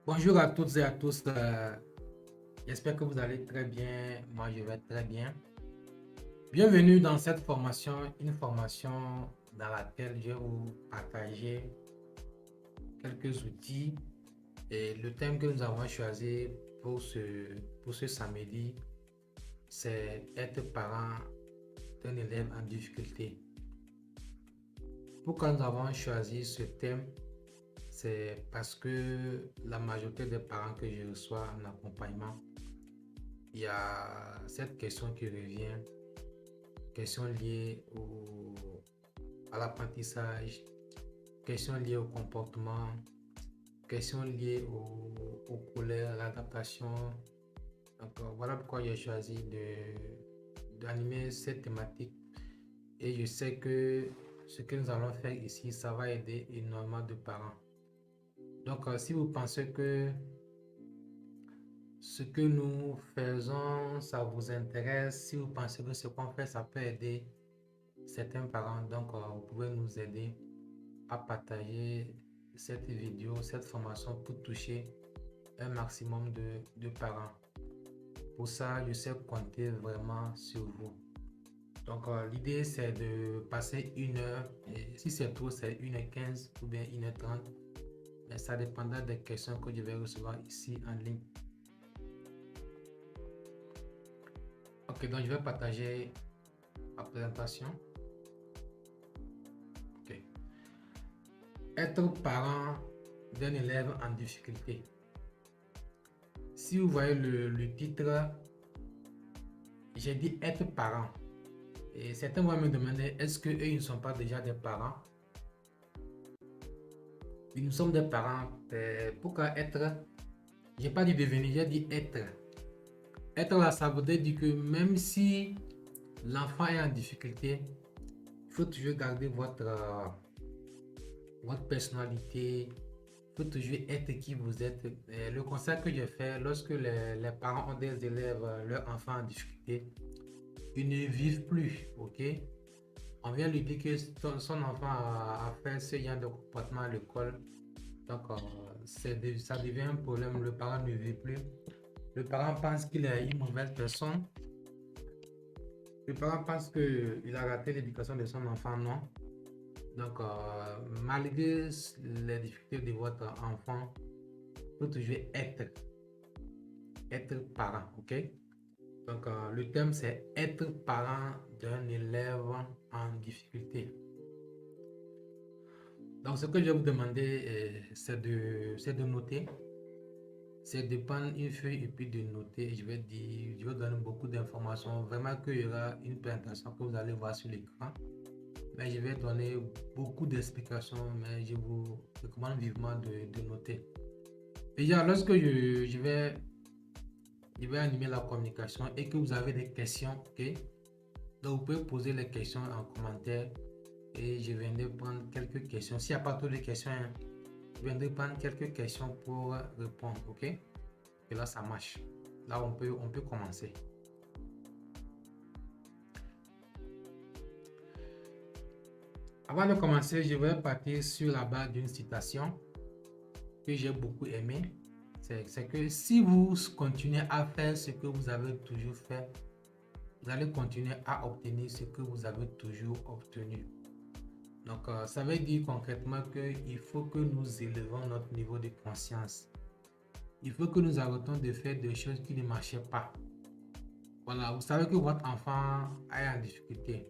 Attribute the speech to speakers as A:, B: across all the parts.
A: Bonjour à toutes et à tous. J'espère que vous allez très bien. Moi, je vais très bien. Bienvenue dans cette formation, une formation dans laquelle je vais vous partager quelques outils. Et le thème que nous avons choisi pour ce samedi, c'est être parent d'un élève en difficulté. Pourquoi nous avons choisi ce thème? C'est parce que la majorité des parents que je reçois en accompagnement, il y a cette question qui revient, question liée à l'apprentissage, question liée au comportement, question liée au colère, l'adaptation. Donc voilà pourquoi j'ai choisi d'animer cette thématique. Et je sais que ce que nous allons faire ici, ça va aider énormément de parents. Donc si vous pensez que ce que nous faisons, ça vous intéresse, si vous pensez que ce qu'on fait, ça peut aider certains parents, donc vous pouvez nous aider à partager cette vidéo, cette formation pour toucher un maximum de parents. Pour ça, je sais compter vraiment sur vous. Donc l'idée c'est de passer 1 heure, et si c'est trop, c'est 1h15 ou bien 1h30, mais ça dépendra des questions que je vais recevoir ici en ligne. Ok, donc je vais partager la présentation. Ok. Être parent d'un élève en difficulté. Si vous voyez le titre, j'ai dit être parent. Et certains vont me demander, est-ce qu'eux, ils ne sont pas déjà des parents? Oui, nous sommes des parents. Pourquoi être? J'ai pas dit devenir, j'ai dit être. Être là, ça veut dire que même si l'enfant est en difficulté, il faut toujours garder votre personnalité. Il faut toujours être qui vous êtes. Et le constat que j'ai fait, lorsque les parents ont des élèves, leurs enfants en difficulté, ils ne vivent plus, ok? On vient lui dire que son enfant a fait ce genre de comportement à l'école. Donc, ça devient un problème. Le parent ne vit plus. Le parent pense qu'il est une mauvaise personne. Le parent pense qu'il a raté l'éducation de son enfant. Non. Donc, malgré les difficultés de votre enfant, il faut toujours être parent. Ok? Donc, le thème, c'est être parent d'un élève en difficulté. Donc, ce que je vais vous demander, c'est de noter. C'est de prendre une feuille et puis de noter. Je vais donner beaucoup d'informations. Vraiment qu'il y aura une présentation que vous allez voir sur l'écran. Mais je vais donner beaucoup d'explications, mais je vous recommande vivement de noter. Déjà, lorsque je vais animer la communication et que vous avez des questions, ok? Donc, vous pouvez poser les questions en commentaire et je viendrai prendre quelques questions. S'il n'y a pas trop de questions, hein, je viendrai prendre quelques questions pour répondre, ok? Et là, ça marche. Là, on peut commencer. Avant de commencer, je vais partir sur la base d'une citation que j'ai beaucoup aimée. C'est que si vous continuez à faire ce que vous avez toujours fait, vous allez continuer à obtenir ce que vous avez toujours obtenu. Donc, ça veut dire concrètement qu'il faut que nous élevons notre niveau de conscience. Il faut que nous arrêtons de faire des choses qui ne marchaient pas. Voilà, vous savez que votre enfant est en difficulté,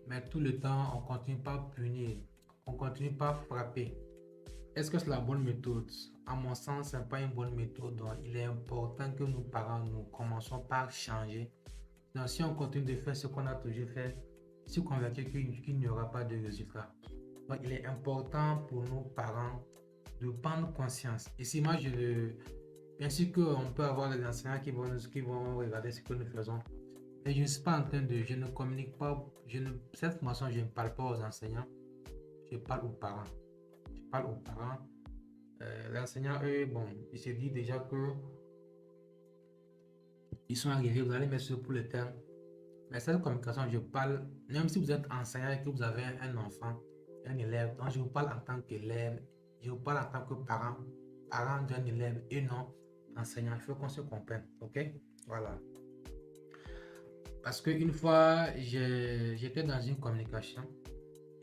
A: mais tout le temps, on continue pas punir, on continue pas frapper. Est-ce que c'est la bonne méthode? À mon sens, ce n'est pas une bonne méthode. Donc, il est important que nous, parents, nous commençons par changer. Donc, si on continue de faire ce qu'on a toujours fait, je suis convaincu qu'il n'y aura pas de résultat. Donc, il est important pour nos parents de prendre conscience. Ici, moi, bien sûr qu'on peut avoir des enseignants qui vont regarder ce que nous faisons. Mais je ne suis pas en train je ne communique pas, cette formation, je ne parle pas aux enseignants, je parle aux parents. Je parle aux parents. Les enseignants, eux, bon, ils se disent déjà que ils sont arrivés, vous allez mettre sur pour le terme. Mais cette communication, je parle, même si vous êtes enseignant et que vous avez un enfant, un élève, donc je vous parle en tant qu'élève, je vous parle en tant que parent. parent d'un élève et non enseignant. Il faut qu'on se comprenne, ok? Voilà. Parce qu'une fois, j'étais dans une communication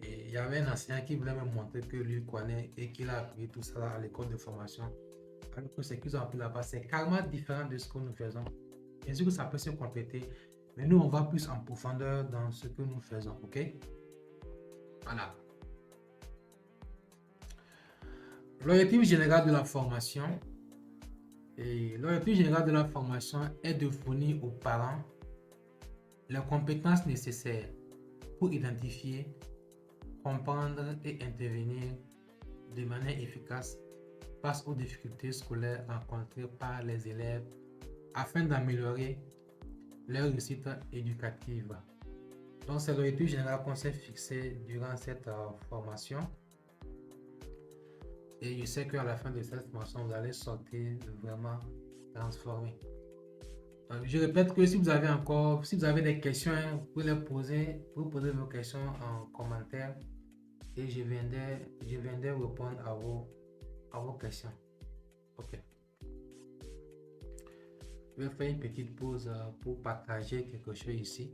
A: et il y avait un enseignant qui voulait me montrer que lui connaît et qu'il a appris tout ça à l'école de formation. Alors que ce qu'ils ont appris là-bas, c'est carrément différent de ce que nous faisons. Bien sûr que ça peut se compléter, mais nous, on va plus en profondeur dans ce que nous faisons, ok? Voilà. L'objectif général de la formation, est de fournir aux parents les compétences nécessaires pour identifier, comprendre et intervenir de manière efficace face aux difficultés scolaires rencontrées par les élèves afin d'améliorer leur réussite éducative. Donc, c'est l'objectif général qu'on s'est fixé durant cette formation. Et je sais qu'à la fin de cette formation, vous allez sortir vraiment transformé. Je répète que si vous avez des questions, vous pouvez poser vos questions en commentaire et je viendrai répondre à vos questions. Ok. Je vais faire une petite pause pour partager quelque chose ici.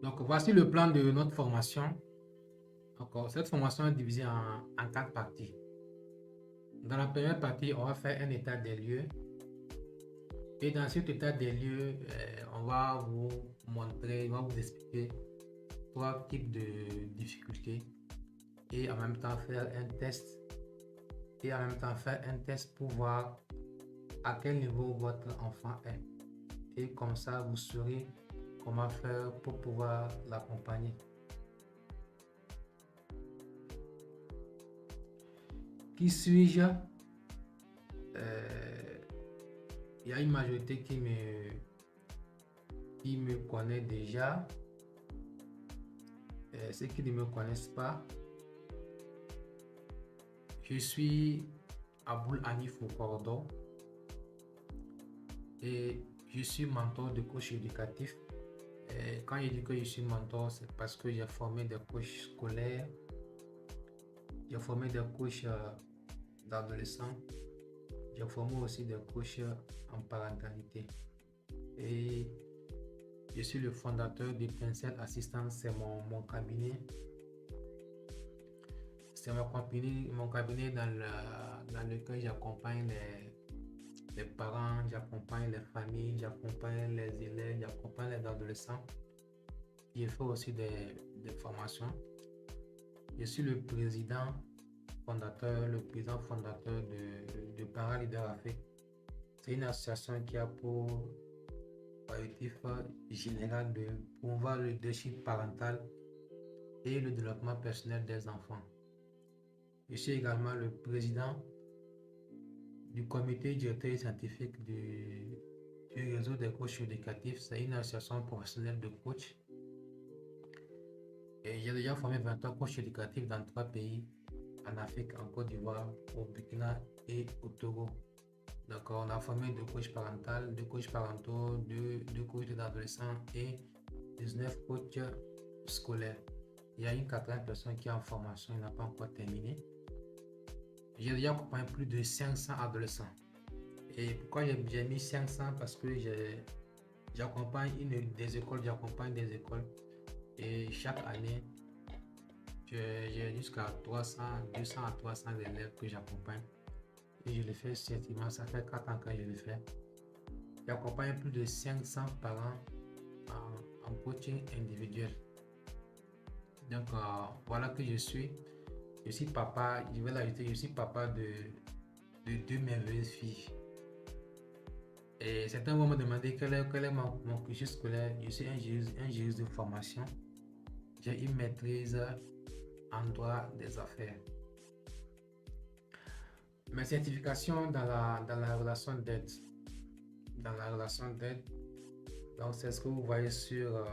A: Donc, voici le plan de notre formation. Donc, cette formation est divisée en 4 parties. Dans la première partie, on va faire un état des lieux. Et dans cet état des lieux, on va vous montrer, on va vous expliquer 3 types de difficultés et en même temps faire un test pour voir à quel niveau votre enfant est. Et comme ça, vous saurez comment faire pour pouvoir l'accompagner. Qui suis-je? Il y a une majorité qui me connaît déjà. Ceux qui ne me connaissent pas, je suis Aboul Hanif Okordo et je suis mentor de coach éducatif. Et quand je dis que je suis mentor, c'est parce que j'ai formé des coachs scolaires, j'ai formé des coachs d'adolescents, j'ai formé aussi des coachs en parentalité. Et je suis le fondateur d'Étincelle Assistance, c'est mon cabinet. C'est mon cabinet dans lequel j'accompagne les parents, j'accompagne les familles, j'accompagne les élèves, j'accompagne les adolescents. Je fais aussi des formations. Je suis le président fondateur de Parents Leaders Afrique. C'est une association qui a pour objectif général de promouvoir le leadership parental et le développement personnel des enfants. Je suis également le président du comité directeur scientifique du réseau des coachs éducatifs. C'est une association professionnelle de coachs. Et j'ai déjà formé 23 coachs éducatifs dans 3 pays, en Afrique, en Côte d'Ivoire, au Burkina et au Togo. Donc on a formé 2 coachs parentaux, 2 coachs parentaux, 2 coachs d'adolescents et 19 coachs scolaires. Il y a une 80 personnes qui est en formation, il n'a pas encore terminé. J'ai déjà accompagné plus de 500 adolescents. Et pourquoi j'ai mis 500? Parce que j'accompagne des écoles. Et chaque année, j'ai jusqu'à 200 à 300 élèves que j'accompagne. Et je le fais certainement, ça fait 4 ans que je le fais. J'accompagne plus de 500 parents en coaching individuel. Donc voilà que je suis. Je suis papa, je vais l'ajouter, je suis papa de 2 merveilleuses filles. Et certains vont me demander quel est mon cursus scolaire. Je suis un juriste de formation. J'ai une maîtrise en droit des affaires. Mes certifications dans la relation d'aide. dans la relation d'aide. Donc, c'est ce que vous voyez sur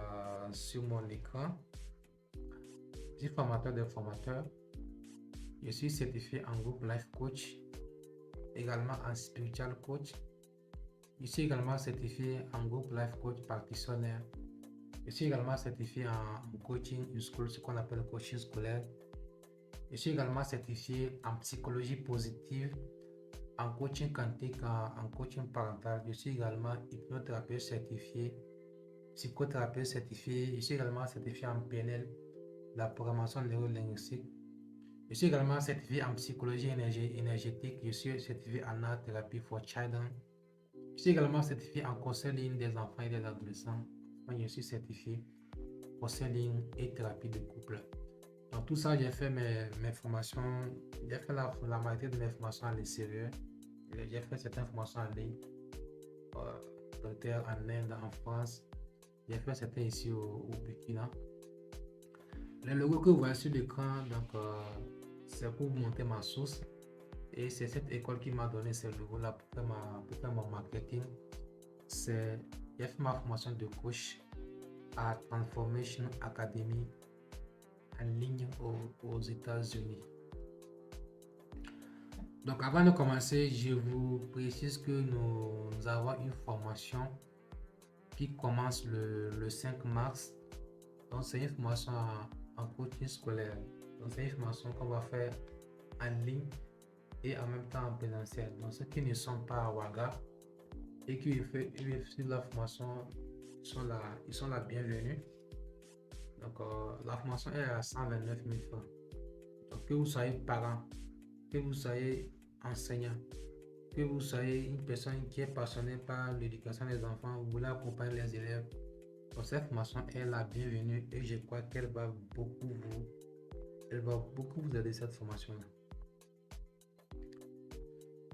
A: mon écran. Je suis formateur de formateurs. Je suis certifié en groupe Life Coach, également en Spiritual Coach. Je suis également certifié en groupe Life Coach practitioner. Je suis également certifié en coaching in school, ce qu'on appelle coaching scolaire. Je suis également certifié en psychologie positive, en coaching quantique, en coaching parental. Je suis également hypnothérapeute certifié, psychothérapeute certifié. Je suis également certifié en PNL, la programmation neuro-linguistique. Je suis également certifié en psychologie énergétique. Je suis certifié en art thérapie for children. Je suis également certifié en counseling des enfants et des adolescents. Enfin, je suis certifié counseling et thérapie de couple. Dans tout ça, j'ai fait mes formations. J'ai fait la majorité de mes formations à l'extérieur. J'ai fait certaines formations en ligne, en Inde, en France. J'ai fait certaines ici au Burkina. Le logo que vous voyez sur l'écran, donc c'est pour vous montrer ma source. Et c'est cette école qui m'a donné ce logo-là pour faire mon marketing. J'ai fait ma formation de coach à Transformation Academy en ligne aux États-Unis. Donc avant de commencer, je vous précise que nous avons une formation qui commence le 5 mars. Donc c'est une formation en coaching scolaire. Donc c'est une formation qu'on va faire en ligne et en même temps en présentiel. Donc ceux qui ne sont pas à Ouaga et qui veulent suivre la formation, ils sont la bienvenue. Donc la formation est à 129 000 francs. Donc que vous soyez parent, que vous soyez enseignant, que vous soyez une personne qui est passionnée par l'éducation des enfants, vous voulez accompagner les élèves, donc cette formation est la bienvenue et je crois qu'elle va beaucoup vous aider cette formation-là.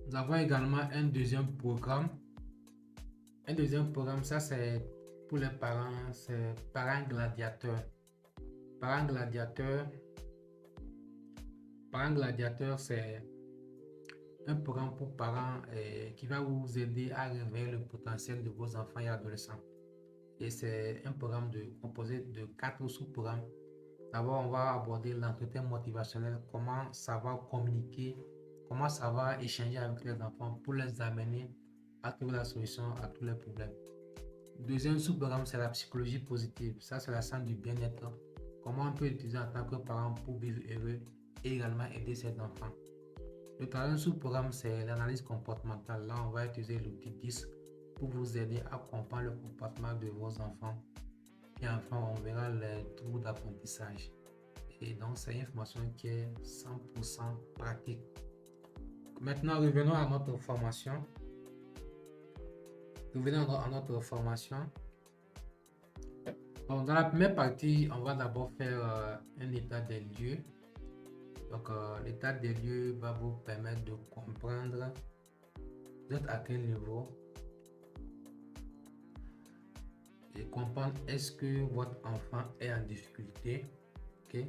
A: Nous avons également un deuxième programme. Un deuxième programme, ça c'est pour les parents, c'est parents gladiateurs. Parents gladiateurs, c'est un programme pour parents qui va vous aider à révéler le potentiel de vos enfants et adolescents. Et c'est un programme composé de 4 sous-programmes. D'abord, on va aborder l'entretien motivationnel, comment savoir communiquer, comment savoir échanger avec les enfants pour les amener à trouver la solution à tous les problèmes. Deuxième sous-programme, c'est la psychologie positive. Ça, c'est la science du bien-être. Comment on peut l'utiliser en tant que parent pour vivre heureux et également aider ses enfants. Le troisième sous-programme, c'est l'analyse comportementale. Là, on va utiliser l'outil 10 pour vous aider à comprendre le comportement de vos enfants. Et enfin, on verra les troubles d'apprentissage. Et donc, c'est une formation qui est 100% pratique. Maintenant, revenons à notre formation. Donc, dans la première partie, on va d'abord faire un état des lieux. Donc, l'état des lieux va vous permettre de comprendre vous êtes à quel niveau et comprendre est-ce que votre enfant est en difficulté. Ok,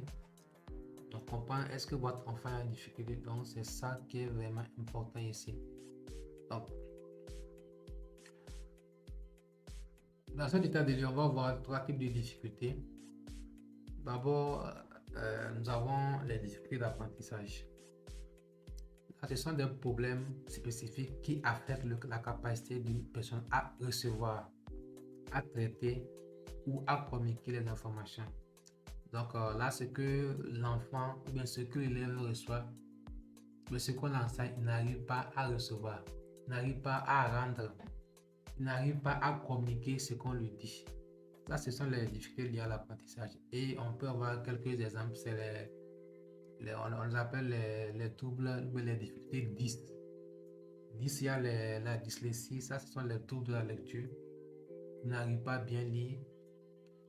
A: donc comprendre est-ce que votre enfant est en difficulté. Donc, c'est ça qui est vraiment important ici. Donc, dans cet état de lieu, on va voir 3 types de difficultés. D'abord, nous avons les difficultés d'apprentissage. Ce sont des problèmes spécifiques qui affectent la capacité d'une personne à recevoir, à traiter ou à communiquer les informations. Donc là, ce que l'enfant ou bien ce que l'élève reçoit, mais ce qu'on enseigne, il n'arrive pas à recevoir, il n'arrive pas à rendre, il n'arrive pas à communiquer ce qu'on lui dit. Ça, ce sont les difficultés liées à l'apprentissage. Et on peut avoir quelques exemples, c'est on les appelle les troubles ou les difficultés 10. 10, il y a la dyslexie, ça ce sont les troubles de la lecture. Il n'arrive pas à bien lire.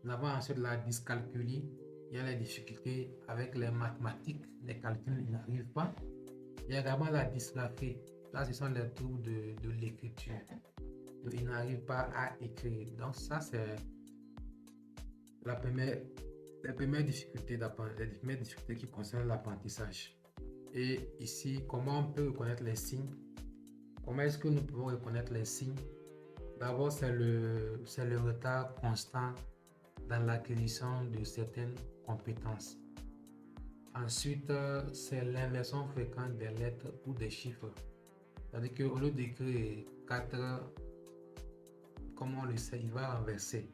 A: Nous avons ensuite la dyscalculie. Il y a les difficultés avec les mathématiques, les calculs, il n'arrive pas. Il y a également la dysgraphie. Là, ce sont les troubles de l'écriture. Il n'arrive pas à écrire. Donc ça, c'est les premières difficultés qui concernent l'apprentissage. Et ici, comment on peut reconnaître les signes? Comment est-ce que nous pouvons reconnaître les signes D'abord, c'est le retard constant dans l'acquisition de certaines compétences. Ensuite, c'est l'inversion fréquente des lettres ou des chiffres. C'est-à-dire qu'au lieu d'écrire 4, comme on le sait, il va renverser.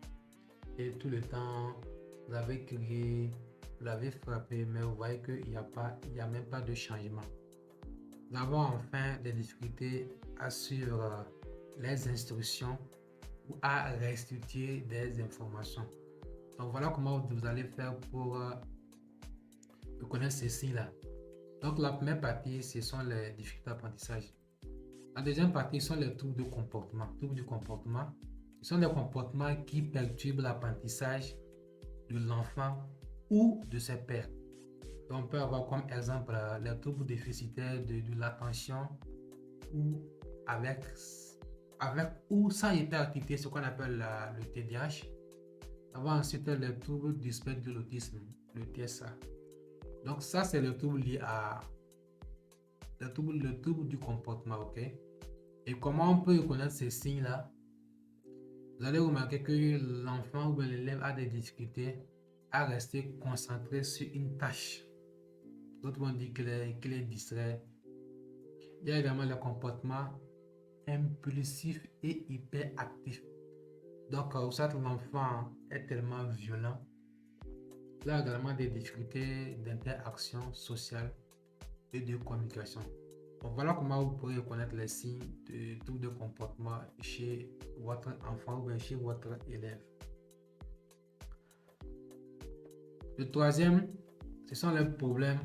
A: Et tout le temps, vous avez crié, vous l'avez frappé, mais vous voyez qu'il n'y a même pas de changement. Nous avons enfin des difficultés à suivre les instructions ou à restituer des informations. Donc voilà comment vous allez faire pour reconnaître ces signes-là. Donc la première partie, ce sont les difficultés d'apprentissage. La deuxième partie sont les troubles de comportement. Troubles du comportement, ce sont des comportements qui perturbent l'apprentissage de l'enfant ou de ses pairs. Donc, on peut avoir comme exemple les troubles déficitaires de l'attention ou avec ou sans hyperactivité, ce qu'on appelle le TDAH. Avoir ensuite les troubles du spectre de l'autisme, le TSA. Donc ça, c'est le trouble lié à le trouble du comportement, ok? Et comment on peut reconnaître ces signes-là? Vous allez remarquer que l'enfant ou l'élève a des difficultés à rester concentré sur une tâche. D'autres vont dire qu'il est distrait. Il y a également le comportement impulsif et hyperactif. Donc, ça, l'enfant est tellement violent. Il a également des difficultés d'interaction sociale et de communication. Donc, voilà comment vous pourrez reconnaître les signes de trouble de comportement chez votre enfant ou chez votre élève. Le troisième, ce sont les problèmes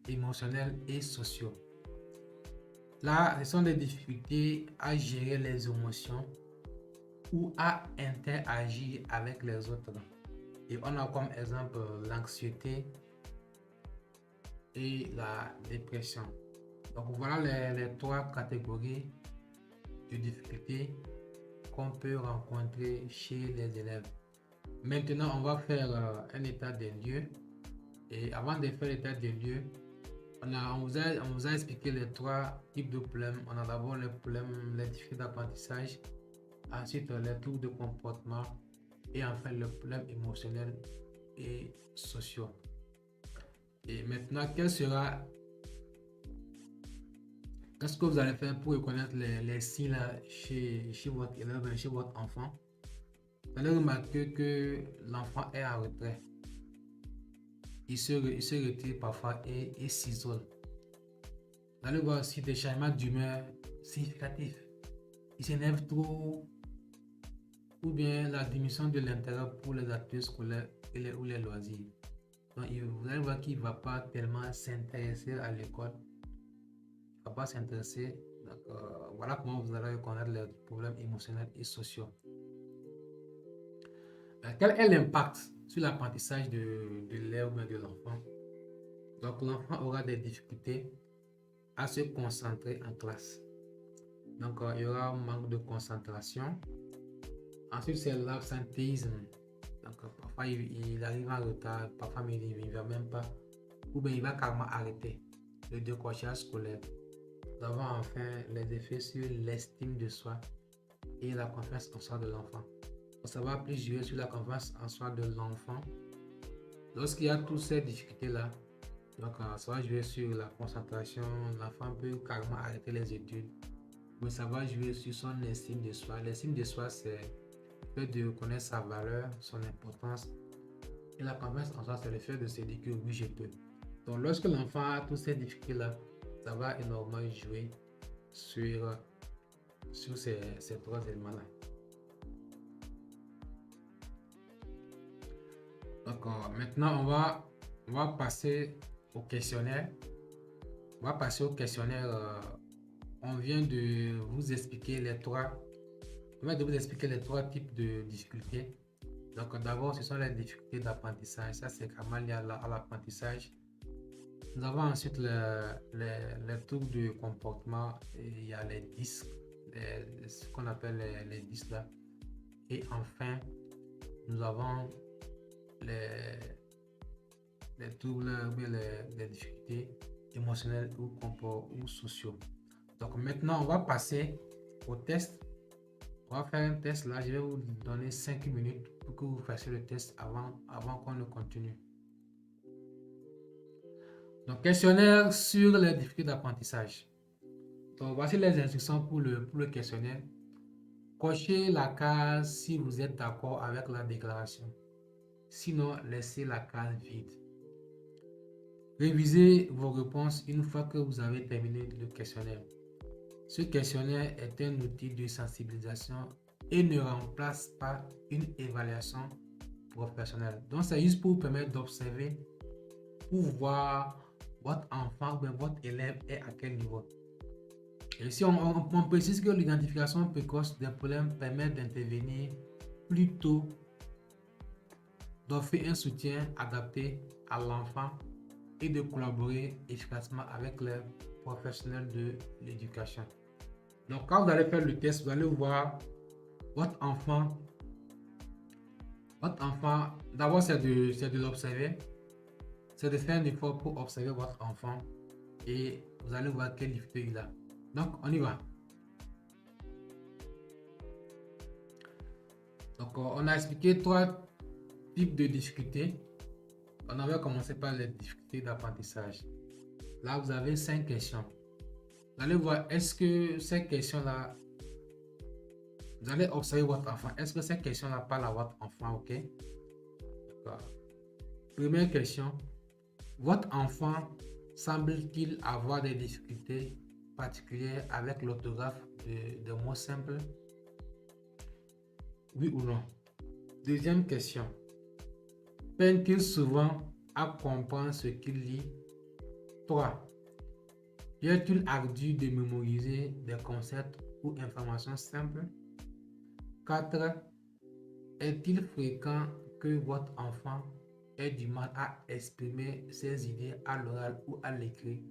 A: émotionnels et sociaux. Là, ce sont des difficultés à gérer les émotions ou à interagir avec les autres. Et on a comme exemple l'anxiété et la dépression. Donc voilà les trois catégories de difficultés qu'on peut rencontrer chez les élèves. Maintenant, on va faire un état des lieux. Et avant de faire l'état des lieux, on vous a expliqué les trois types de problèmes. On a d'abord les problèmes, les difficultés d'apprentissage, ensuite les troubles de comportement et enfin le problème émotionnel et sociaux. Et maintenant, qu'est-ce que vous allez faire pour reconnaître les signes chez votre élève, chez votre enfant? Vous allez remarquer que l'enfant est en retrait. Il se retire parfois et il s'isole. Vous allez voir aussi des changements d'humeur significatifs. Il s'énerve trop ou bien la diminution de l'intérêt pour les activités scolaires ou les loisirs. Donc, vous allez voir qu'il ne va pas tellement s'intéresser à l'école. Il ne va pas s'intéresser. Donc, voilà comment vous allez reconnaître les problèmes émotionnels et sociaux. Quel est l'impact sur l'apprentissage de l'élève ou de l'enfant? Donc, l'enfant aura des difficultés à se concentrer en classe. Donc, il y aura un manque de concentration. Ensuite, c'est l'absentéisme. Donc, parfois, il arrive en retard, parfois, il ne va même pas. Ou bien, il va carrément arrêter le décrochage scolaire. Nous avons enfin les effets sur l'estime de soi et la confiance en soi de l'enfant. Ça va plus jouer sur la confiance en soi de l'enfant. Lorsqu'il y a toutes ces difficultés-là, donc ça va jouer sur la concentration. L'enfant peut carrément arrêter les études. Mais ça va jouer sur son estime de soi. L'estime de soi, c'est le fait de connaître sa valeur, son importance. Et la confiance en soi, c'est le fait de se dire que oui, je peux. Donc, lorsque l'enfant a toutes ces difficultés-là, ça va énormément jouer sur ces trois éléments-là. Donc, maintenant, on va passer au questionnaire. On va passer au questionnaire. On vient de vous expliquer les trois types de difficultés. Donc, d'abord, ce sont les difficultés d'apprentissage. Ça, c'est vraiment lié à l'apprentissage. Nous avons ensuite les troubles de comportement. Et il y a les disques, ce qu'on appelle les disques là. Et enfin, nous avons les troubles, les difficultés émotionnelles ou sociaux. Donc maintenant, on va passer au test. On va faire un test là. Je vais vous donner 5 minutes pour que vous fassiez le test avant qu'on ne continue. Donc, questionnaire sur les difficultés d'apprentissage. Donc, voici les instructions pour le questionnaire. Cochez la case si vous êtes d'accord avec la déclaration. Sinon, laissez la case vide. Révisez vos réponses une fois que vous avez terminé le questionnaire. Ce questionnaire est un outil de sensibilisation et ne remplace pas une évaluation professionnelle. Donc, c'est juste pour vous permettre d'observer, pour voir votre enfant ou votre élève est à quel niveau. Et si on précise que l'identification précoce des problèmes permet d'intervenir plus tôt, d'offrir un soutien adapté à l'enfant et de collaborer efficacement avec les professionnels de l'éducation. Donc, quand vous allez faire le test, vous allez voir votre enfant. D'abord, c'est de l'observer. C'est de faire un effort pour observer votre enfant et vous allez voir quelle difficulté il a. Donc, on y va. Donc, on a expliqué 3 types de difficultés. On avait commencé par les difficultés d'apprentissage. Là, vous avez 5 questions. Vous allez voir, est-ce que ces questions-là, vous allez observer votre enfant. Est-ce que ces questions-là parlent à votre enfant, ok? D'accord. Première question. Votre enfant semble-t-il avoir des difficultés particulières avec l'orthographe de mots simples? Oui ou non? Deuxième question. Peine-t-il souvent à comprendre ce qu'il lit? 3. Est-il ardu de mémoriser des concepts ou informations simples? 4. Est-il fréquent que votre enfant ait du mal à exprimer ses idées à l'oral ou à l'écrit?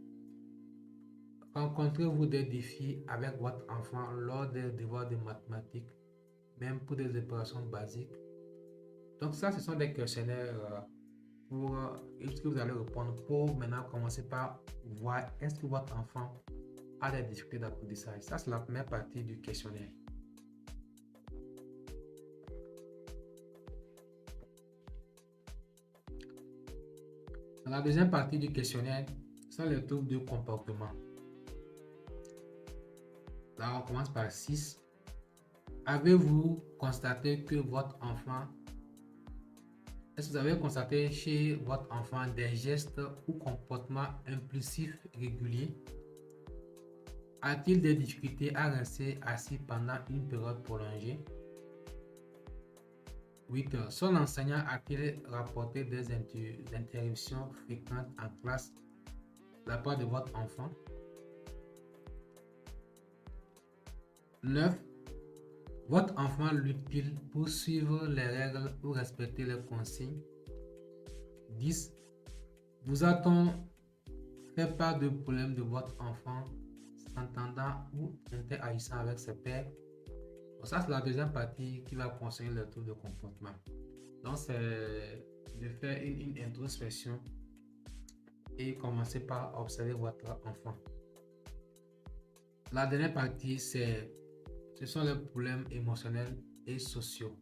A: Rencontrez-vous des défis avec votre enfant lors des devoirs de mathématiques, même pour des opérations basiques? Donc ça, ce sont des questionnaires pour ce que vous allez répondre pour maintenant commencer par voir est-ce que votre enfant a des difficultés d'apprentissage. Ça, c'est la première partie du questionnaire. Dans la deuxième partie du questionnaire, ce sont les troubles de comportement. Là, on commence par 6. Avez-vous constaté que votre enfant, est-ce que vous avez constaté chez votre enfant des gestes ou comportements impulsifs réguliers? A-t-il des difficultés à rester assis pendant une période prolongée? 8. Son enseignant a-t-il rapporté des interruptions fréquentes en classe de la part de votre enfant? 9. Votre enfant lutte-t-il pour suivre les règles ou respecter les consignes? 10. Vous a-t-on fait part de problème de votre enfant s'entendant ou interagissant avec ses pairs? Bon, ça, c'est la deuxième partie qui va concerner le trouble de comportement. Donc, c'est de faire une introspection et commencer par observer votre enfant. La dernière partie, ce sont les problèmes émotionnels et sociaux.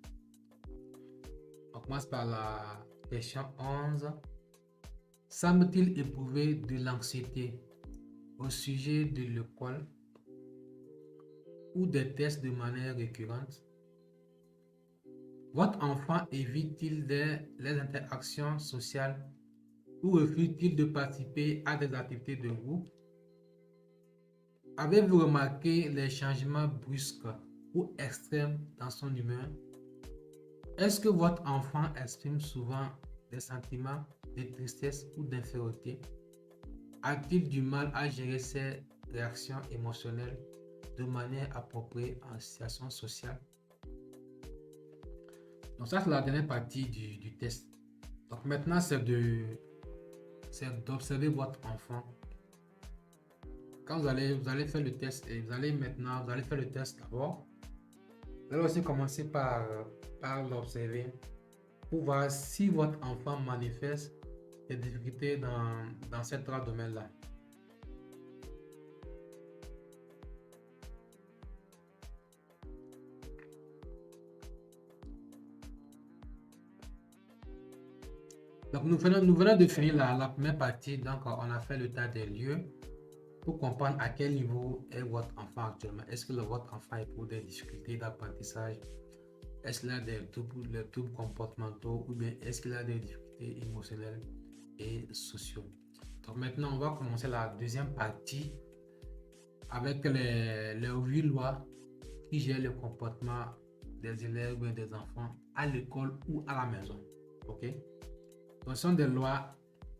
A: On commence par la question 11. Semble-t-il éprouver de l'anxiété au sujet de l'école ou des tests de manière récurrente? Votre enfant évite-t-il les interactions sociales ou refuse-t-il de participer à des activités de groupe? Avez-vous remarqué les changements brusques ou extrêmes dans son humeur? Est-ce que votre enfant exprime souvent des sentiments de tristesse ou d'infériorité? A-t-il du mal à gérer ses réactions émotionnelles de manière appropriée en situation sociale? Donc ça, c'est la dernière partie du test. Donc maintenant, c'est d'observer votre enfant. Quand vous allez faire le test, et vous allez faire le test d'abord. Vous allez aussi commencer par l'observer pour voir si votre enfant manifeste des difficultés dans ces 3 domaines-là. Donc, nous venons de finir la première partie. Donc, on a fait l'état des lieux pour comprendre à quel niveau est votre enfant actuellement. Est-ce que votre enfant éprouve des difficultés d'apprentissage? Est-ce qu'il a des troubles comportementaux ou bien est-ce qu'il a des difficultés émotionnelles et sociaux? Donc, maintenant, on va commencer la deuxième partie avec les 8 lois qui gèrent le comportement des élèves ou des enfants à l'école ou à la maison. Ok? Donc, ce sont des lois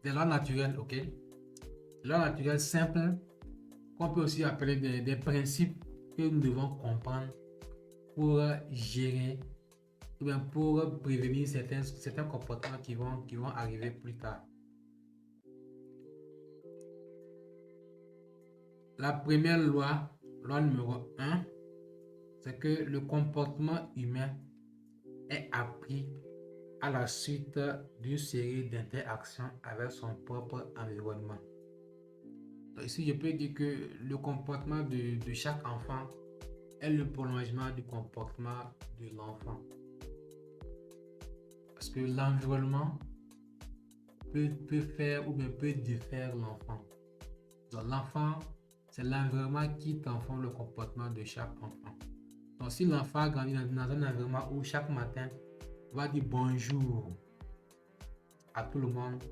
A: naturelles. Ok? Des lois naturelles simples qu'on peut aussi appeler des principes que nous devons comprendre pour gérer ou bien pour prévenir certains comportements qui vont arriver plus tard. La première loi numéro 1, c'est que le comportement humain est appris à la suite d'une série d'interactions avec son propre environnement. Donc ici, je peux dire que le comportement de chaque enfant est le prolongement du comportement de l'enfant. Parce que l'environnement peut faire ou bien peut défaire l'enfant. Donc l'enfant, c'est l'environnement qui transforme le comportement de chaque enfant. Donc si l'enfant grandit dans un environnement où chaque matin, on va dire bonjour à tout le monde,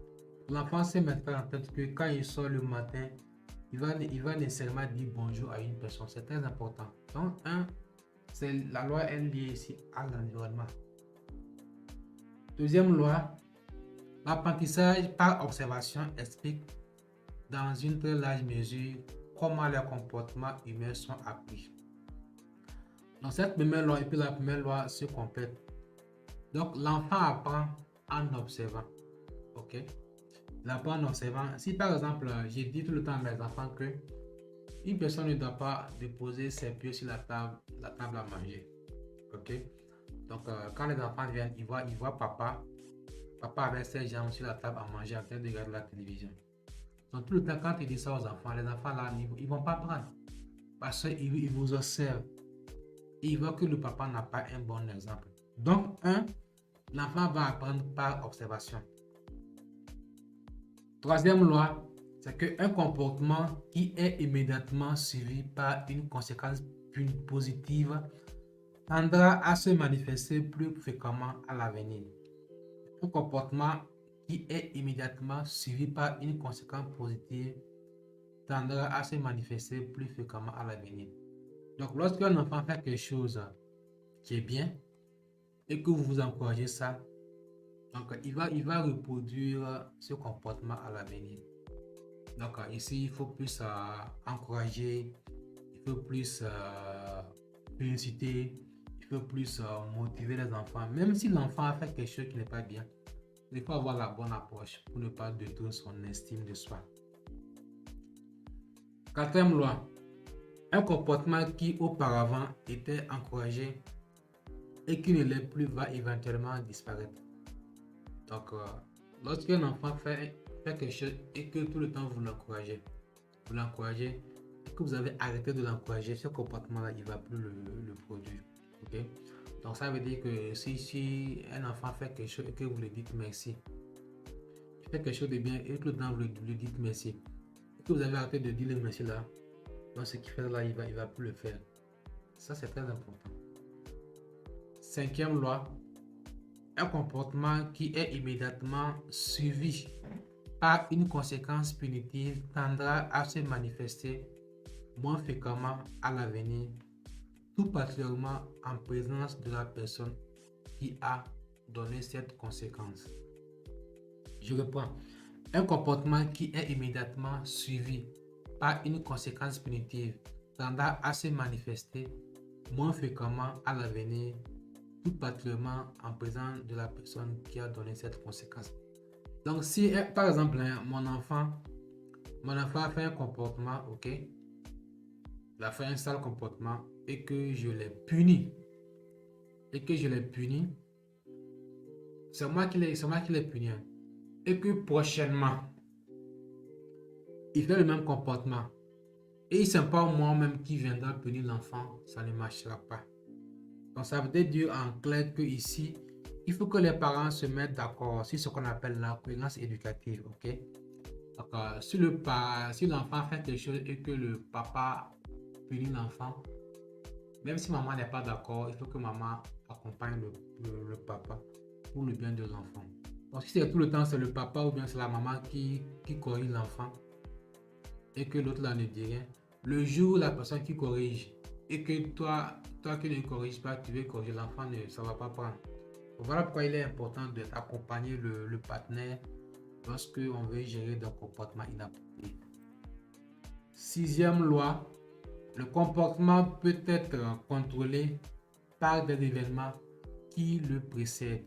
A: l'enfant se mettra en tête que quand il sort le matin, il va nécessairement dire bonjour à une personne. C'est très important. Donc, la loi est liée ici à l'environnement. Deuxième loi, l'apprentissage par observation explique dans une très large mesure comment les comportements humains sont appris. Donc, cette première loi et puis la première loi se complètent. Donc, l'enfant apprend en observant. Ok? Il apprend en observant. Si par exemple, j'ai dit tout le temps à mes enfants que une personne ne doit pas déposer ses pieds sur la table à manger. Ok? Donc, quand les enfants viennent, ils voient papa avec ses jambes sur la table à manger en train de regarder la télévision. Donc, tout le temps, quand il dit ça aux enfants, les enfants là, ils vont pas prendre. Parce qu'ils vous observent. Et ils voient que le papa n'a pas un bon exemple. Donc, l'enfant va apprendre par observation. Troisième loi, c'est qu'un comportement qui est immédiatement suivi par une conséquence positive tendra à se manifester plus fréquemment à l'avenir. Un comportement qui est immédiatement suivi par une conséquence positive tendra à se manifester plus fréquemment à l'avenir. Donc, lorsqu'un enfant fait quelque chose qui est bien et que vous encouragez ça, donc il va reproduire ce comportement à l'avenir. Donc ici, il faut plus encourager, il faut plus féliciter, il faut plus motiver les enfants. Même si l'enfant a fait quelque chose qui n'est pas bien, il faut avoir la bonne approche pour ne pas détruire son estime de soi. Quatrième loi, un comportement qui auparavant était encouragé et qui ne l'est plus va éventuellement disparaître. Donc, lorsqu'un enfant fait quelque chose et que tout le temps vous l'encouragez, et que vous avez arrêté de l'encourager, ce comportement-là, il ne va plus le produire. Okay? Donc, ça veut dire que si un enfant fait quelque chose et que vous lui dites merci, il fait quelque chose de bien et tout le temps vous lui dites merci, et que vous avez arrêté de dire le merci là, donc ce qu'il fait là, il va plus le faire. Ça, c'est très important. Cinquième loi, un comportement qui est immédiatement suivi par une conséquence punitive tendra à se manifester moins fréquemment à l'avenir, tout particulièrement en présence de la personne qui a donné cette conséquence. Je reprends. Un comportement qui est immédiatement suivi par une conséquence punitive tendra à se manifester moins fréquemment à l'avenir, tout particulièrement en présence de la personne qui a donné cette conséquence. Donc, si par exemple, mon enfant a fait un comportement, ok, il a fait un sale comportement et que je l'ai puni, c'est moi qui l'ai puni, et que prochainement, il fait le même comportement et c'est pas moi-même qui viendra punir l'enfant, ça ne marchera pas. Donc, ça veut dire en clair que ici, il faut que les parents se mettent d'accord sur ce qu'on appelle la cohérence éducative, ok? Donc, si l'enfant fait quelque chose et que le papa punit l'enfant, même si maman n'est pas d'accord, il faut que maman accompagne le papa pour le bien de l'enfant. Donc, si c'est tout le temps, c'est le papa ou bien c'est la maman qui corrige l'enfant et que l'autre là ne dit rien, le jour où la personne qui corrige et que toi qui ne corriges pas, tu veux corriger l'enfant, ça ne va pas prendre. Voilà pourquoi il est important d'accompagner le partenaire lorsque on veut gérer des comportements inappropriés. Sixième loi, le comportement peut être contrôlé par des événements qui le précèdent.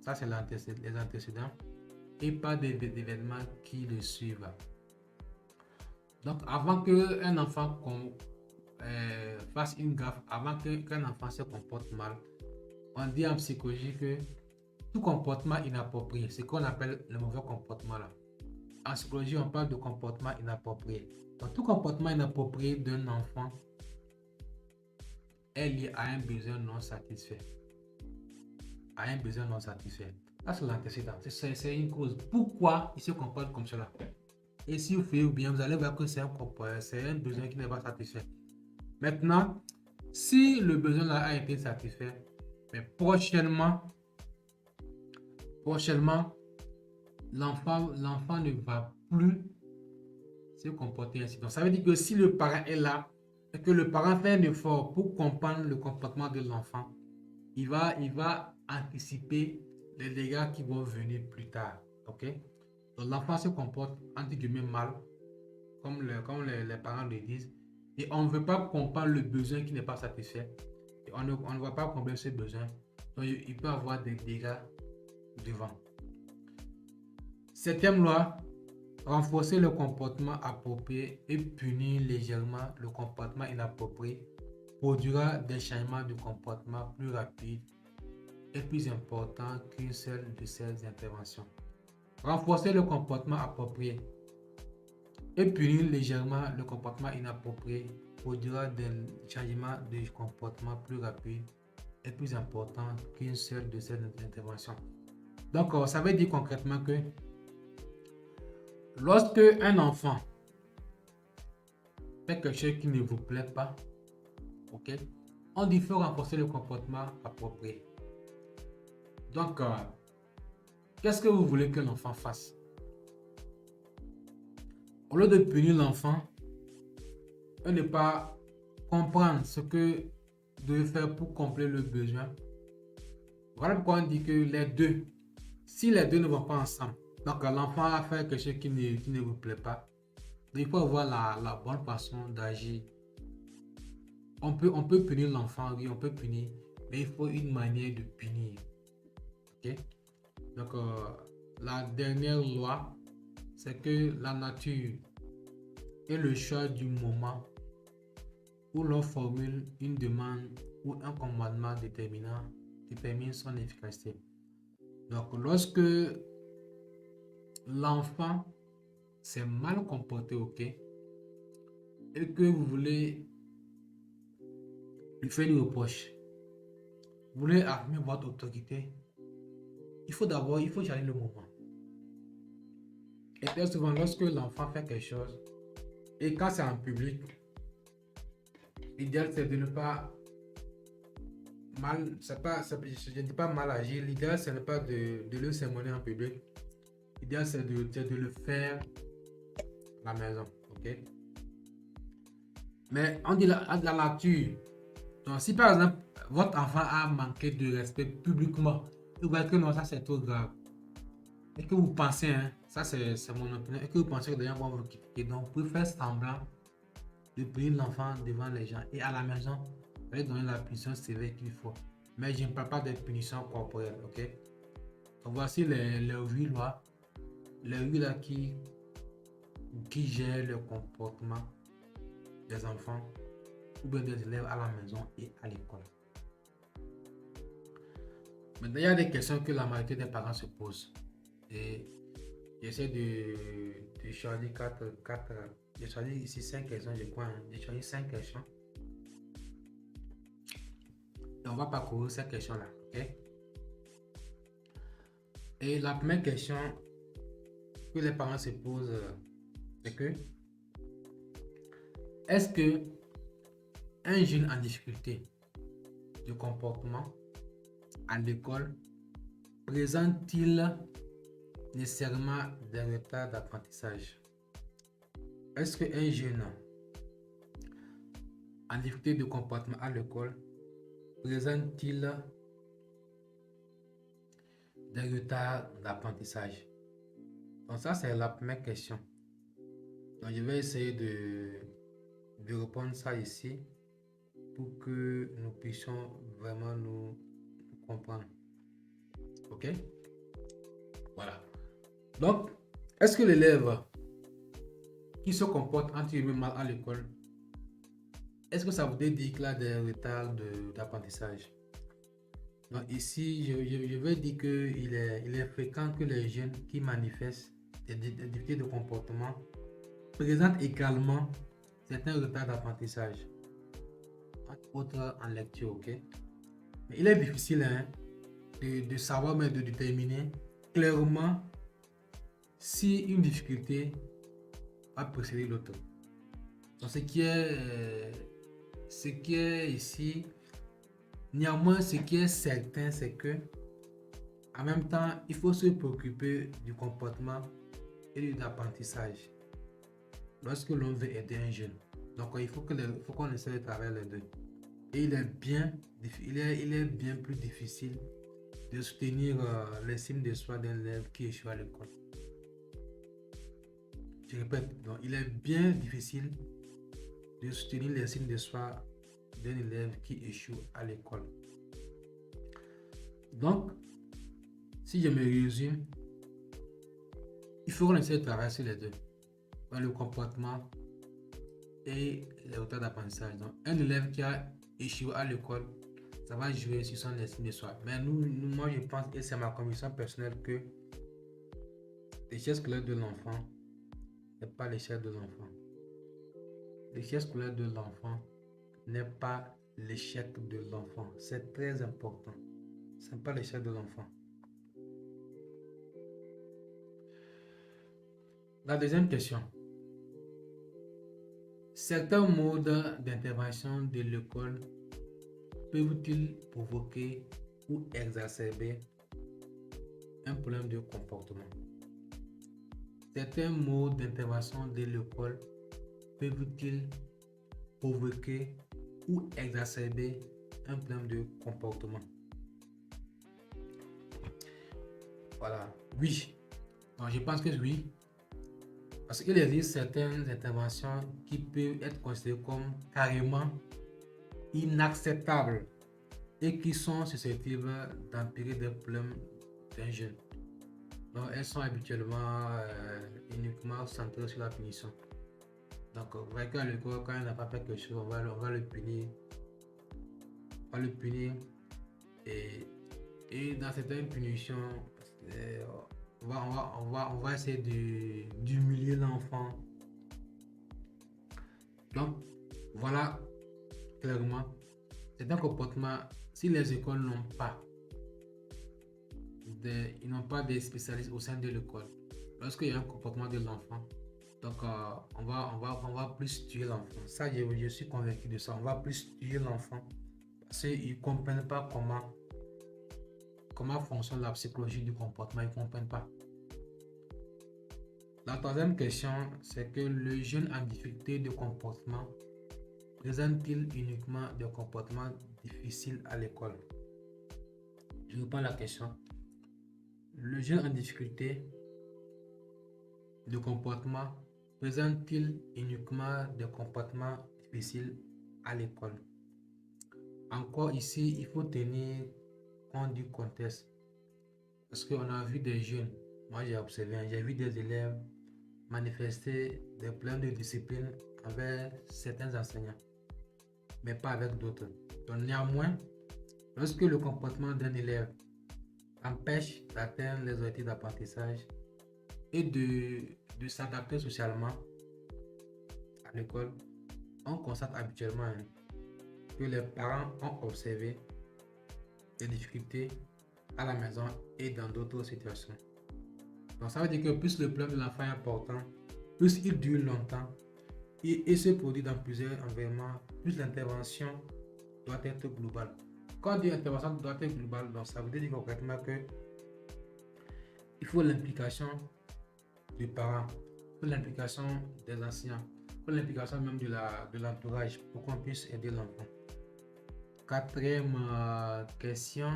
A: Ça, c'est les antécédents et pas des événements qui le suivent. Donc, avant qu'un enfant fasse une gaffe, avant qu'un enfant se comporte mal, on dit en psychologie que tout comportement inapproprié, c'est ce qu'on appelle le mauvais comportement là. En psychologie, on parle de comportement inapproprié. Donc, tout comportement inapproprié d'un enfant est lié à un besoin non satisfait. À un besoin non satisfait. Ça, c'est l'antécédent. C'est une cause. Pourquoi il se comporte comme cela? Et si vous faites bien, vous allez voir que c'est un besoin qui n'est pas satisfait. Maintenant, si le besoin là a été satisfait, mais prochainement, l'enfant ne va plus se comporter ainsi. Donc, ça veut dire que si le parent est là et que le parent fait un effort pour comprendre le comportement de l'enfant, il va anticiper les dégâts qui vont venir plus tard. Ok? Donc, l'enfant se comporte entre guillemets mal, comme les parents le disent, et on ne veut pas comprendre le besoin qui n'est pas satisfait. Et on ne va pas combler ce besoin. Donc, il peut avoir des dégâts devant. Septième loi, renforcer le comportement approprié et punir légèrement le comportement inapproprié produira des changements de comportement plus rapides et plus importants qu'une seule de ces interventions. Renforcer le comportement approprié et punir légèrement le comportement inapproprié produira des changements de comportement plus rapides et plus importants qu'une seule de ces interventions. Donc, ça veut dire concrètement que lorsque un enfant fait quelque chose qui ne vous plaît pas, ok, on dit qu'il faut renforcer le comportement approprié. Donc, qu'est-ce que vous voulez que l'enfant fasse? Au lieu de punir l'enfant, et ne pas comprendre ce que vous devez faire pour combler le besoin, voilà pourquoi on dit que les deux, si les deux ne vont pas ensemble, donc l'enfant a fait quelque chose qui ne vous plaît pas, il faut avoir la bonne façon d'agir. On peut punir l'enfant, oui, on peut punir, mais il faut une manière de punir. Ok? Donc, la dernière loi, c'est que la nature et le choix du moment où l'on formule une demande ou un commandement détermine son efficacité. Donc, lorsque l'enfant s'est mal comporté, ok, et que vous voulez lui faire une reproche, vous voulez affirmer votre autorité, il faut choisir le moment. Et très souvent, lorsque l'enfant fait quelque chose, et quand c'est en public, l'idéal c'est de ne pas je ne dis pas mal agir, l'idéal ce n'est pas de le sermonner en public, l'idéal c'est de le faire à la maison, ok? Mais on dit la nature. Donc si par exemple votre enfant a manqué de respect publiquement, vous voyez que non, ça c'est trop grave, et que vous pensez, hein, ça c'est mon opinion, et que vous pensez que les gens vont vous critiquer, donc vous pouvez faire semblant de punir l'enfant devant les gens, et à la maison, vous allez donner la punition sévère qu'il faut. Mais je ne parle pas de punition corporelle, ok? Donc voici les 8 lois, les 8 là qui gèrent le comportement des enfants ou bien des élèves à la maison et à l'école. Maintenant, il y a des questions que la majorité des parents se posent. Et j'essaie de choisir 4. J'ai choisi ici 5 questions, je crois. Hein. J'ai choisi 5 questions. Et on va parcourir ces questions-là. Ok? Et la première question que les parents se posent, c'est que est-ce que un jeune en difficulté de comportement à l'école présente-t-il nécessairement des retards d'apprentissage? Est-ce qu'un jeune en difficulté de comportement à l'école présente-t-il des retards d'apprentissage? Donc ça, c'est la première question. Donc je vais essayer de répondre ça ici pour que nous puissions vraiment nous comprendre. Ok? Voilà. Donc, est-ce que l'élève qui se comporte entre guillemets mal à l'école, est-ce que ça voudrait dire qu'il a des retards d'apprentissage? Donc ici, je vais dire qu'il est fréquent que les jeunes qui manifestent des difficultés de comportement présentent également certains retards d'apprentissage, entre autres en lecture, ok? Mais il est difficile hein, de savoir, mais de déterminer clairement si une difficulté a précédé l'autre. Donc ce qui est ici, néanmoins, ce qui est certain, c'est que en même temps, il faut se préoccuper du comportement et de l'apprentissage lorsque l'on veut aider un jeune. Donc il faut qu'on essaie de travailler les deux. Et il est bien plus difficile de soutenir l'estime de soi d'un élève qui échoue à l'école. Je répète, donc il est bien difficile de soutenir l'estime de soi d'un élève qui échoue à l'école. Donc, si je me résume, il faut qu'on essaie de travailler sur les deux, dans le comportement et les retards d'apprentissage. Donc, un élève qui a échoué à l'école, ça va jouer sur son estime de soi. Mais moi, je pense, et c'est ma conviction personnelle, que l'échec scolaire de l'enfant n'est pas l'échec de l'enfant. L'échec scolaire de l'enfant n'est pas l'échec de l'enfant. C'est très important. Ce n'est pas l'échec de l'enfant. La deuxième question. Certains modes d'intervention de l'école peuvent-ils provoquer ou exacerber un problème de comportement? Certains modes d'intervention de l'école peuvent-ils provoquer ou exacerber un problème de comportement? Voilà, oui. Donc, je pense que oui. Parce qu'il existe certaines interventions qui peuvent être considérées comme carrément inacceptables et qui sont susceptibles d'empirer des problèmes d'un jeune. Donc, elles sont habituellement uniquement centrées sur la punition. Donc, vous voyez qu'à l'école, quand il n'a pas fait quelque chose, on va le punir. On va le punir. Et dans certaines punitions, on va essayer d'humilier l'enfant. Donc, voilà clairement, c'est un comportement. Si les écoles n'ont pas des spécialistes au sein de l'école, lorsqu'il y a un comportement de l'enfant, donc on va plus tuer l'enfant. Ça, je suis convaincu de ça. On va plus tuer l'enfant parce qu'ils ne comprennent pas comment fonctionne la psychologie du comportement. Ils ne comprennent pas. La troisième question, c'est que le jeune en difficulté de comportement présente-t-il uniquement des comportements difficiles à l'école? Je reprends la question. Le jeune en difficulté de comportement présente-t-il uniquement des comportements difficiles à l'école? Encore ici, il faut tenir compte du contexte. Parce qu'on a vu des jeunes, moi j'ai observé, j'ai vu des élèves manifester des problèmes de discipline avec certains enseignants, mais pas avec d'autres. Donc néanmoins, lorsque le comportement d'un élève empêche d'atteindre les objectifs d'apprentissage et de s'adapter socialement à l'école, on constate habituellement que les parents ont observé des difficultés à la maison et dans d'autres situations. Donc ça veut dire que plus le problème de l'enfant est important, plus il dure longtemps et se produit dans plusieurs environnements, plus l'intervention doit être globale. Quand on dit intervention doit être globale, donc ça veut dire concrètement que il faut l'implication des parents, il faut l'implication des enseignants, il faut l'implication même de l'entourage pour qu'on puisse aider l'enfant. Quatrième question,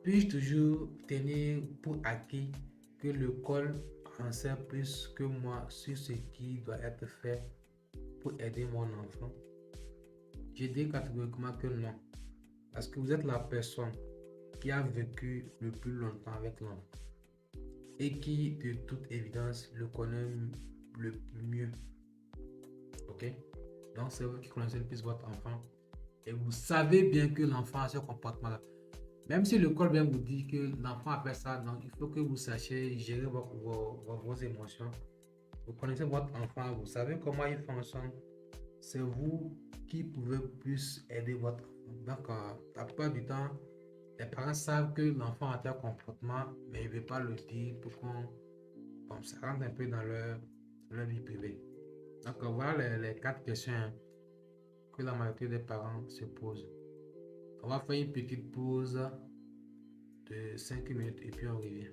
A: puis-je toujours tenir pour acquis que l'école en sait plus que moi sur ce qui doit être fait pour aider mon enfant? Je dis catégoriquement que non, parce que vous êtes la personne qui a vécu le plus longtemps avec l'enfant et qui, de toute évidence, le connaît le mieux. Ok? Donc, c'est vous qui connaissez le plus votre enfant et vous savez bien que l'enfant a ce comportement-là. Même si l'école vient vous dire que l'enfant a fait ça, donc il faut que vous sachiez gérer vos émotions. Vous connaissez votre enfant, vous savez comment il fonctionne. C'est vous qui pouvez plus aider votre enfant. Donc, la plupart du temps, les parents savent que l'enfant a tel comportement, mais ils ne veulent pas le dire pour qu'on se rentre un peu dans leur vie privée. Donc, voilà les 4 questions que la majorité des parents se posent. On va faire une petite pause de 5 minutes et puis on revient.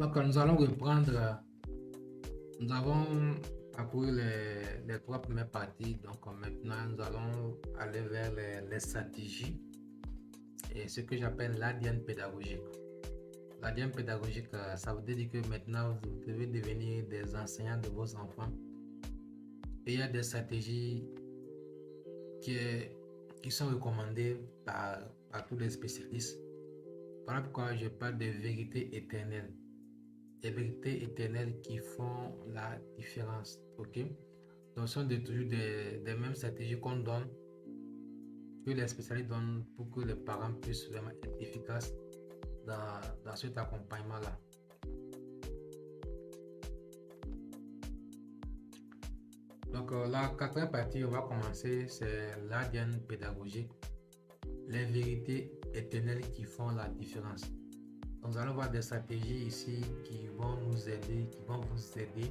A: Donc, nous allons reprendre. Nous avons parcouru les 3 premières parties. Donc, maintenant, nous allons aller vers les stratégies et ce que j'appelle l'ADN pédagogique. L'ADN pédagogique, ça veut dire que maintenant, vous devez devenir des enseignants de vos enfants. Et il y a des stratégies qui sont recommandées par tous les spécialistes. Voilà pourquoi je parle de vérité éternelle. Des vérités éternelles qui font la différence. Ok? Donc, ce sont toujours des mêmes stratégies qu'on donne, que les spécialistes donnent pour que les parents puissent vraiment être efficaces dans cet accompagnement-là. Donc, la 4e partie, on va commencer, c'est l'ADN pédagogique, les vérités éternelles qui font la différence. Donc, nous allons voir des stratégies ici qui vont nous aider, qui vont vous aider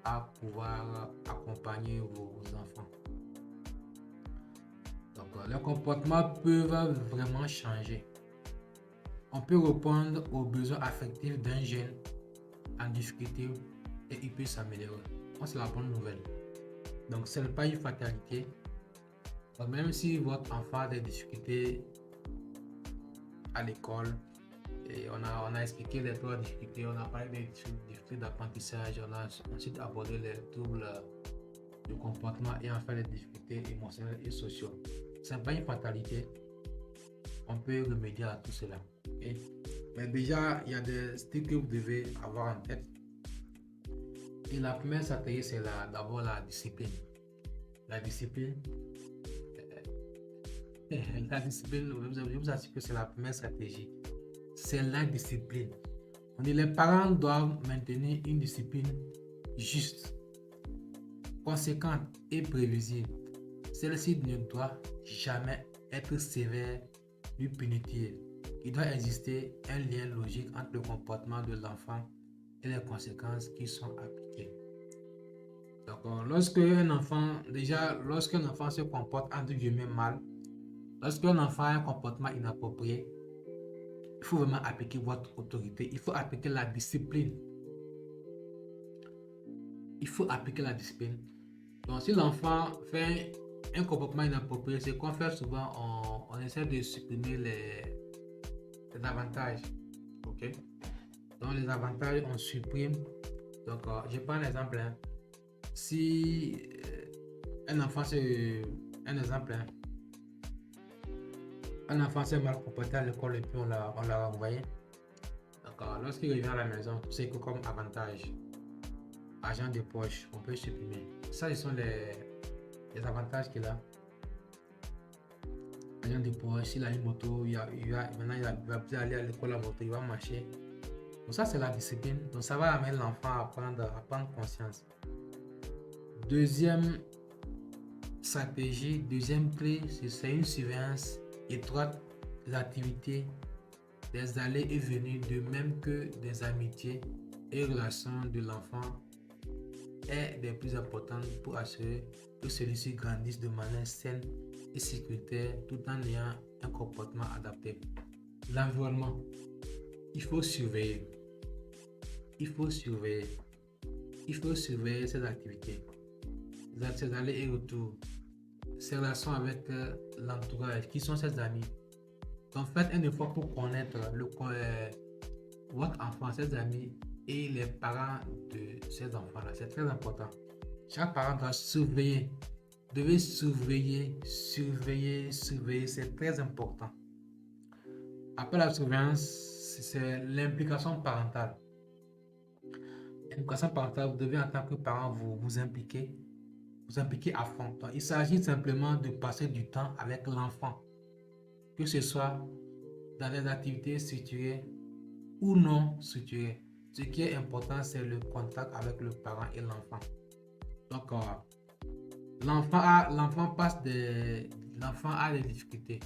A: à pouvoir accompagner vos enfants. Donc, leurs comportements peuvent vraiment changer. On peut répondre aux besoins affectifs d'un jeune en difficulté et il peut s'améliorer. C'est la bonne nouvelle. Donc, ce n'est pas une fatalité. Donc, même si votre enfant a des difficultés à l'école, et on a expliqué les 3 difficultés, on a parlé des difficultés d'apprentissage, on a ensuite abordé les troubles du comportement et enfin les difficultés émotionnelles et sociales. Ce n'est pas une fatalité. On peut remédier à tout cela. Okay? Mais déjà, il y a des trucs que vous devez avoir en tête. Et la première stratégie, c'est d'abord la discipline. La discipline, je vous assure que c'est la première stratégie. C'est la discipline. On dit les parents doivent maintenir une discipline juste, conséquente et prévisible. Celle-ci ne doit jamais être sévère ni punitive. Il doit exister un lien logique entre le comportement de l'enfant et les conséquences qui sont appliquées. Donc, lorsqu'un enfant se comporte entre guillemets mal, lorsqu'un enfant a un comportement inapproprié, il faut vraiment appliquer votre autorité. Il faut appliquer la discipline. Donc, si l'enfant fait un comportement inapproprié, c'est qu'on fait souvent, on essaie de supprimer les avantages. Ok? Donc, les avantages, on supprime. Donc, je prends un exemple. Si un enfant s'est mal comporté à l'école et puis on l'a renvoyé. Donc, lorsqu'il revient à la maison, c'est que comme avantage, argent de poche, on peut supprimer. Ça, ce sont les avantages qu'il a. Argent de poche, s'il a une moto, maintenant il va plus aller à l'école à moto, il va marcher. Donc, ça, c'est la discipline. Donc, ça va amener l'enfant à prendre conscience. Deuxième stratégie, deuxième clé, c'est une surveillance étroite des activités, des allées et venues, de même que des amitiés et relations de l'enfant est des plus importantes pour assurer que celui-ci grandisse de manière saine et sécuritaire tout en ayant un comportement adapté. L'environnement, il faut surveiller ces activités, ces allées et retours, ses relations avec l'entourage, qui sont ses amis. Donc faites un effort pour connaître votre enfant, ses amis et les parents de ces enfants-là. C'est très important. Chaque parent doit surveiller. Vous devez surveiller, c'est très important. Après la surveillance, c'est l'implication parentale. L'implication parentale, vous devez en tant que parent vous impliquer à fond. Donc, il s'agit simplement de passer du temps avec l'enfant, que ce soit dans des activités structurées ou non structurées. Ce qui est important, c'est le contact avec le parent et l'enfant. Donc, l'enfant a des difficultés.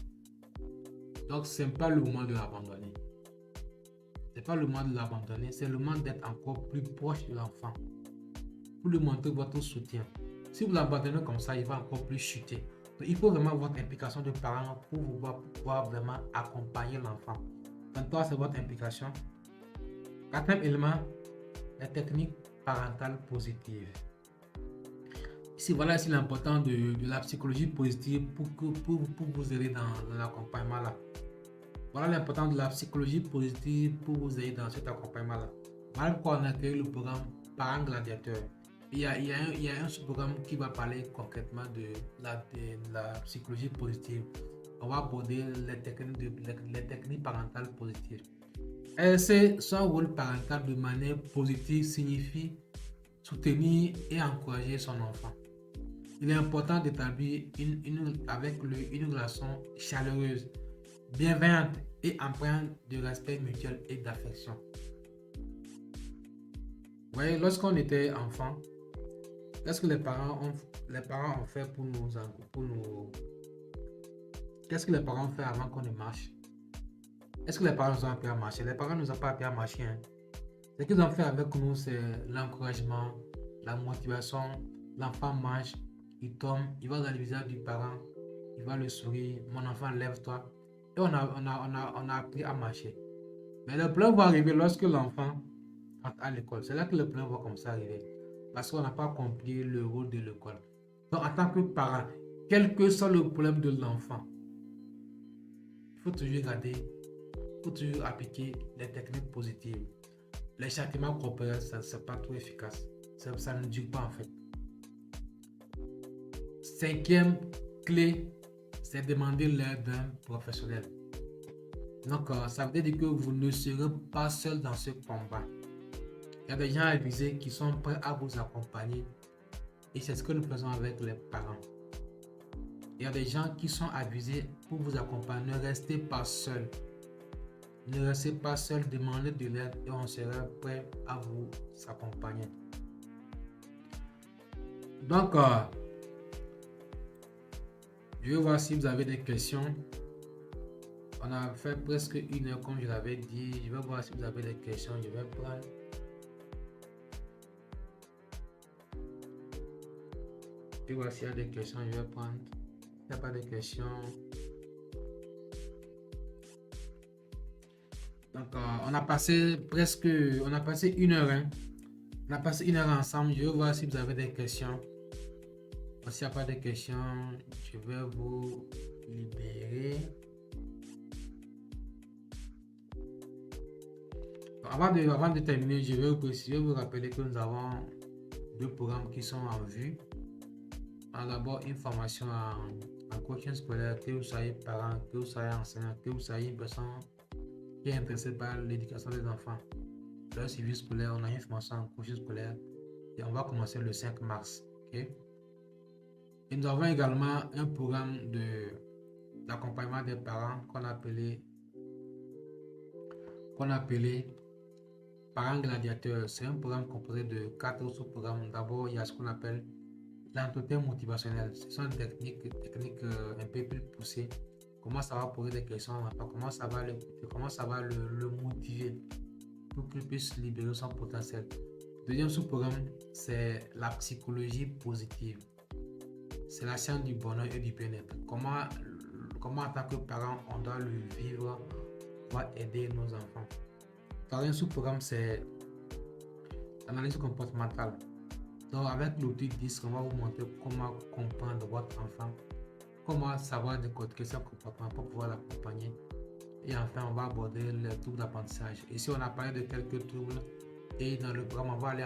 A: Donc, ce n'est pas le moment de l'abandonner. C'est le moment d'être encore plus proche de l'enfant pour lui montrer votre soutien. Si vous l'abandonnez comme ça, il va encore plus chuter. Donc, il faut vraiment votre implication de parent pour pouvoir vraiment accompagner l'enfant. Quand toi, c'est votre implication, Quatrième élément, la technique parentale positive. Ici, voilà ici l'importance de la psychologie positive pour vous aider dans l'accompagnement là. Voilà l'importance de la psychologie positive pour vous aider dans cet accompagnement là. Voilà pourquoi on a créé le programme Parents Gladiateurs. Il y a un sous-programme qui va parler concrètement de la psychologie positive. On va aborder les techniques parentales positives. Exercer son rôle parental de manière positive signifie soutenir et encourager son enfant. Il est important d'établir avec lui une relation chaleureuse, bienveillante et empreinte de respect mutuel et d'affection. Vous voyez, lorsqu'on était enfant, qu'est-ce que les parents ont fait pour nous qu'est-ce que les parents ont fait avant qu'on ne marche? Est-ce que les parents nous ont appris à marcher? Les parents ne nous ont pas appris à marcher. Hein? Ce qu'ils ont fait avec nous, c'est l'encouragement, la motivation. L'enfant marche, il tombe, il va dans le visage du parent, il va le sourire. Mon enfant, lève-toi. Et on a appris à marcher. Mais le problème va arriver lorsque l'enfant entre à l'école. C'est là que le problème va comme ça arriver. Parce qu'on n'a pas compris le rôle de l'école. Donc, en tant que parent, quel que soit le problème de l'enfant, il faut toujours garder, il faut toujours appliquer les techniques positives. Les châtiments corporels, ça n'est pas trop efficace. Ça ne dure pas en fait. Cinquième clé, c'est demander l'aide d'un professionnel. Donc, ça veut dire que vous ne serez pas seul dans ce combat. Il y a des gens avisés qui sont prêts à vous accompagner. Et c'est ce que nous faisons avec les parents. Il y a des gens qui sont avisés pour vous accompagner. Ne restez pas seul. Ne restez pas seul, demandez de l'aide et on sera prêt à vous accompagner. Donc, je vais voir si vous avez des questions. On a fait presque 1 heure comme je l'avais dit. Je vais voir si vous avez des questions. Je vais prendre. Je vais voir s'il y a des questions. Je vais prendre. S'il n'y a pas de questions. Donc, on a passé 1 heure. Hein. On a passé 1 heure ensemble. Je vais voir si vous avez des questions. S'il n'y a pas de questions, je vais vous libérer. Avant de terminer, je vais vous rappeler que nous avons 2 programmes qui sont en vue. On a d'abord une formation en coaching scolaire, que vous soyez parent, que vous soyez enseignant, que vous soyez une personne qui est intéressée par l'éducation des enfants. Le suivi scolaire, on a une formation en coaching scolaire et on va commencer le 5 mars. Okay? Et nous avons également un programme d'accompagnement des parents qu'on appelait Parents Gladiateurs. C'est un programme composé de 4 sous-programmes. D'abord, il y a ce qu'on appelle l'entretien motivationnel. Ce sont des techniques un peu plus poussées. Comment ça va poser des questions, comment ça va le motiver pour qu'il puisse libérer son potentiel. Deuxième sous-programme, c'est la psychologie positive. C'est la science du bonheur et du bien-être. Comment en tant que parent, on doit le vivre pour aider nos enfants. Troisième sous-programme, c'est l'analyse comportementale. Donc, avec l'outil 10, on va vous montrer comment comprendre votre enfant, comment savoir décortiquer son comportement pour pouvoir l'accompagner. Et enfin, on va aborder les troubles d'apprentissage. Ici, on a parlé de quelques troubles. Et dans le programme, on va aller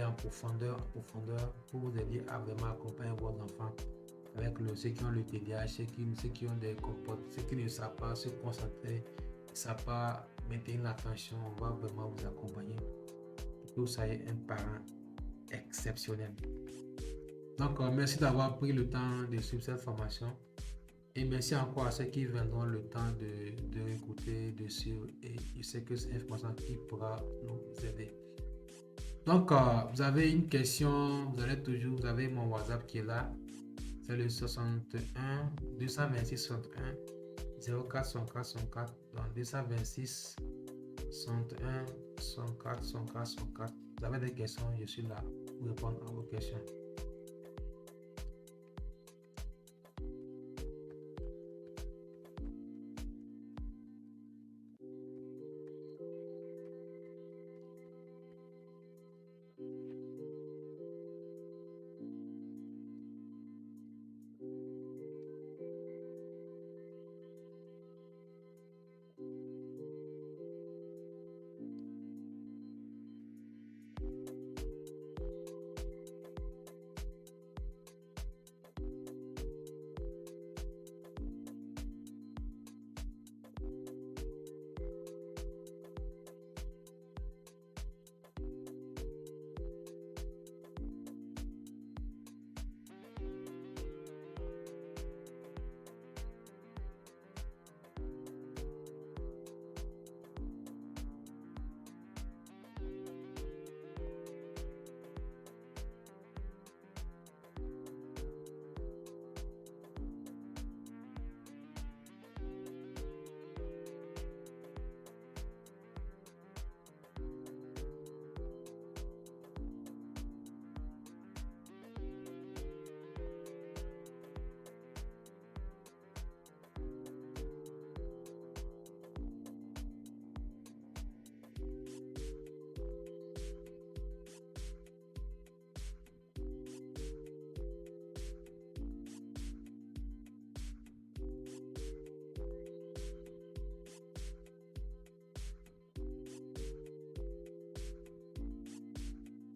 A: en profondeur pour vous aider à vraiment accompagner votre enfant avec ceux qui ont le TDAH, ceux qui ont des comportements, ceux qui ne savent pas se concentrer, ne savent pas maintenir l'attention. On va vraiment vous accompagner pour que vous soyez un parent exceptionnel. Donc, merci d'avoir pris le temps de suivre cette formation. Et merci encore à ceux qui viendront le temps de écouter, de suivre. Et je sais que c'est une information qui pourra nous aider. Donc, vous avez une question, vous avez mon WhatsApp qui est là. C'est le 61 226 61 04 64 64. Donc, 226 61 64 64 64. Vous avez des questions, je suis là pour répondre à vos questions.